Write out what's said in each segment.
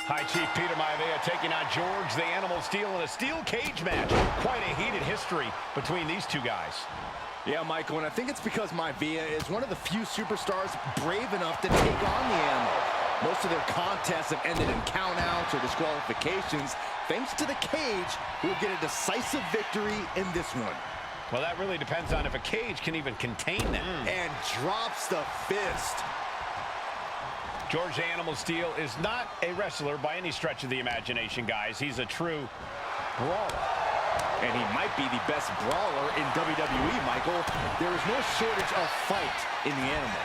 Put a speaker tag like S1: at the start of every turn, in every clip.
S1: High Chief Peter Maivia taking on George the Animal Steele in a steel cage match. Quite a heated history between these two guys.
S2: Yeah, Michael, and I think it's because Maivia is one of the few superstars brave enough to take on the Animal. Most of their contests have ended in countouts or disqualifications. Thanks to the cage, we'll get a decisive victory in this one.
S1: Well, that really depends on if a cage can even contain them.
S2: And drops the fist.
S1: George the Animal Steele is not a wrestler by any stretch of the imagination, guys. He's a true brawler.
S2: And he might be the best brawler in WWE, Michael. There is no shortage of fight in the Animal.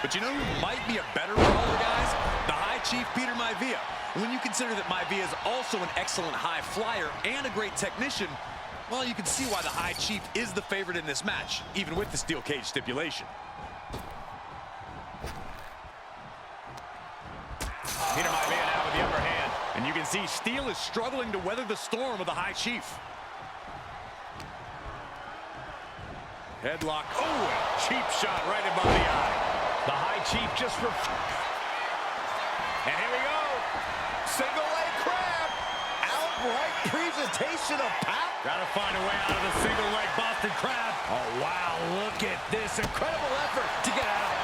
S3: But you know who might be a better brawler, guys? The High Chief Peter Maivia. When you consider that Maivia is also an excellent high flyer and a great technician, well, you can see why the High Chief is the favorite in this match, even with the steel cage stipulation.
S1: Peter Maivia now with the upper hand.
S3: And you can see Steele is struggling to weather the storm of the High Chief. Headlock. Oh, a cheap shot right above the eye.
S1: The High Chief just...
S2: And here we go. Single leg crab. Outright presentation of power.
S3: Gotta find a way out of the single leg Boston Crab.
S2: Oh, wow. Look at this incredible effort to get out.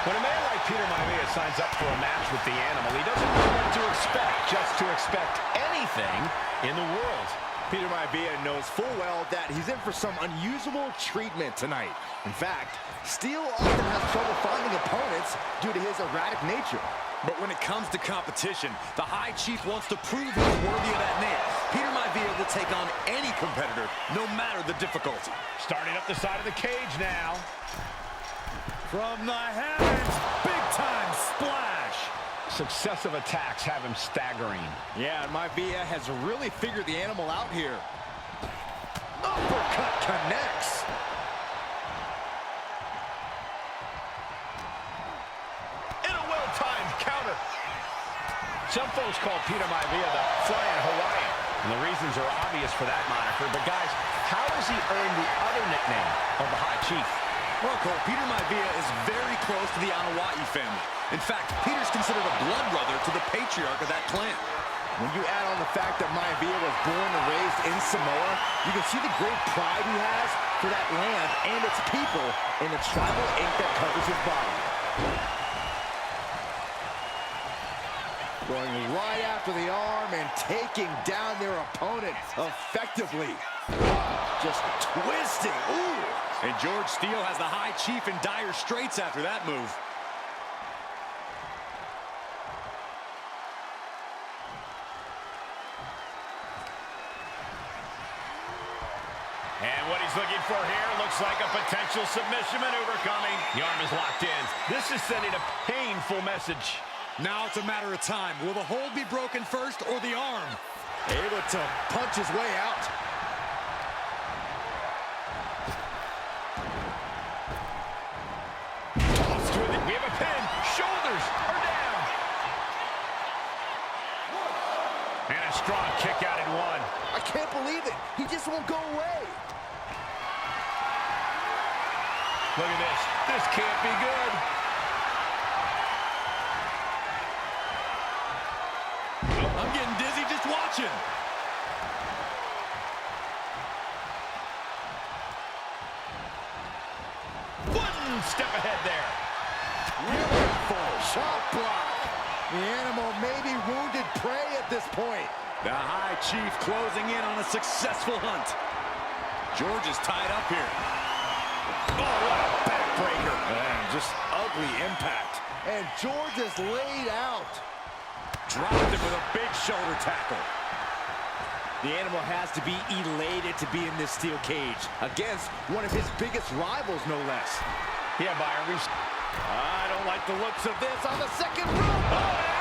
S1: When a man like Peter Maivia signs up for a match with the Animal, he doesn't know what to expect, just to expect anything in the world.
S2: Peter Maivia knows full well that he's in for some unusual treatment tonight. In fact, Steele often has trouble finding opponents due to his erratic nature.
S3: But when it comes to competition, the High Chief wants to prove he's worthy of that name. Peter Maivia will take on any competitor, no matter the difficulty.
S1: Starting up the side of the cage now.
S3: From the heavens, big-time splash.
S1: Successive attacks have him staggering.
S2: Yeah, and Maivia has really figured the Animal out here. Uppercut connects.
S1: In a well-timed counter. Some folks call Peter Maivia the Flying Hawaiian, and the reasons are obvious for that moniker. But guys, how has he earned the other nickname of the High Chief?
S3: Well, Cole, Peter Maivia is very close to the Anoa'i family. In fact, Peter's considered a blood brother to the patriarch of that clan.
S2: When you add on the fact that Maivia was born and raised in Samoa, you can see the great pride he has for that land and its people in the tribal ink that covers his body. Going right after the arm and taking down their opponent effectively. Just twisting. Ooh.
S3: And George Steele has the High Chief in dire straits after that move.
S1: And what he's looking for here looks like a potential submission maneuver coming. The arm is locked in. This is sending a painful message.
S3: Now it's a matter of time. Will the hold be broken first or the arm?
S2: Able to punch his way out.
S1: Tossed with it. We have a pin. Shoulders are down. And a strong kick out in one.
S2: I can't believe it. He just won't go away.
S1: Look at this. This can't be good.
S3: I'm getting dizzy just watching.
S1: One step ahead there.
S2: Beautiful shot block. The Animal may be wounded prey at this point.
S3: The High Chief closing in on a successful hunt. George is tied up here.
S1: Oh, what a backbreaker.
S2: Man, just ugly impact. And George is laid out.
S3: Dropped him with a big shoulder tackle.
S2: The Animal has to be elated to be in this steel cage against one of his biggest rivals, no less.
S1: Yeah, Byron.
S2: I don't like the looks of this on the second rope. Oh,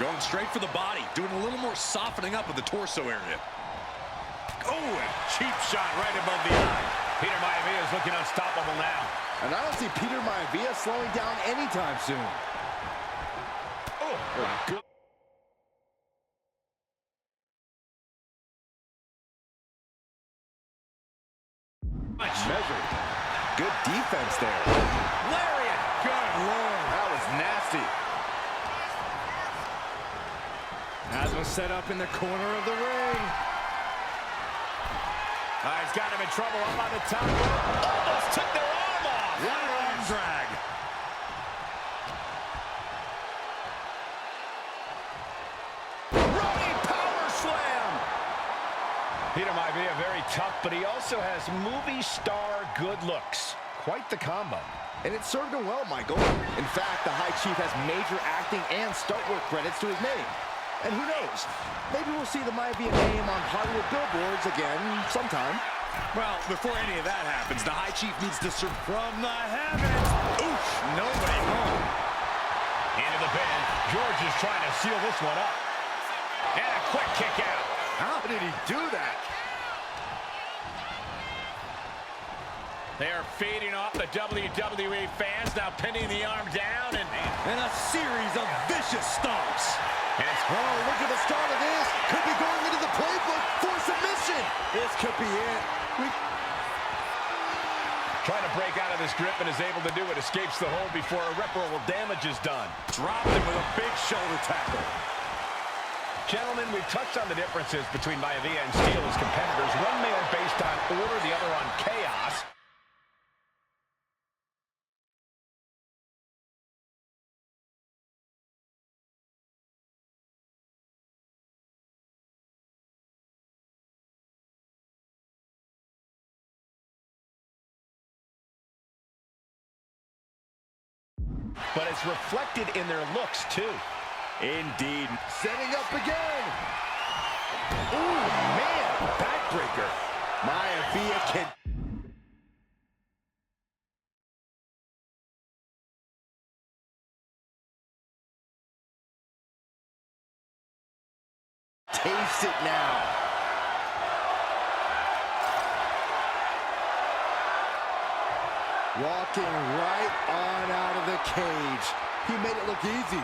S3: Going straight for the body, doing a little more softening up of the torso area.
S1: Oh, a cheap shot right above the eye. Peter Maivia is looking unstoppable now.
S2: And I don't see Peter Maivia slowing down anytime soon.
S1: Oh, good.
S2: Measured. Good defense there.
S1: Lariat. Good Lord.
S2: That was nasty.
S4: Has one set up in the corner of the ring.
S1: He's got him in trouble up on the top rope. Almost took their arm off.
S3: What an arm drag.
S1: Running power slam. Peter Maivia very tough, but he also has movie star good looks. Quite the combo.
S2: And it served him well, Michael. In fact, the High Chief has major acting and stunt work credits to his name. And who knows? Maybe we'll see the Maivia name on Hollywood billboards again sometime.
S3: Well, before any of that happens, the High Chief needs to serve from the heavens. Oof, nobody home.
S1: Into the pin. George is trying to seal this one up. And a quick kick out.
S2: How did he do that?
S1: They are feeding off the WWE fans, now pinning the arm down, and
S3: a series of vicious stomps.
S1: And it's,
S2: oh, look at the start of this. Could be going into the playbook for submission. This could be it.
S1: trying to break out of this grip and is able to do it. Escapes the hold before irreparable damage is done.
S3: Dropped him with a big shoulder tackle.
S1: Gentlemen, we've touched on the differences between Maivia and Steele as competitors. One male based on order, the other on chaos. But it's reflected in their looks, too.
S2: Indeed. Setting up again. Ooh, man. Backbreaker. Maivia can... taste it now. Walking right on out of the cage. He made it look easy.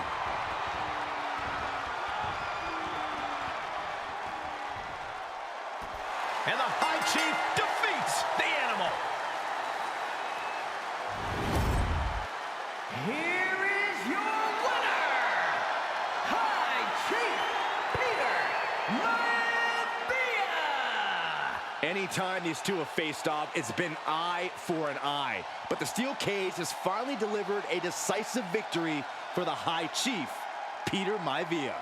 S1: And the High Chief defeats the Animal.
S5: Here is your winner, High Chief Peter Maivia.
S2: Anytime these two have faced off, it's been eye for an eye. But the steel cage has finally delivered a decisive victory for the High Chief, Peter Maivia.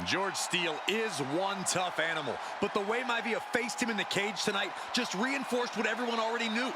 S3: George Steele is one tough animal, but the way Maivia faced him in the cage tonight just reinforced what everyone already knew.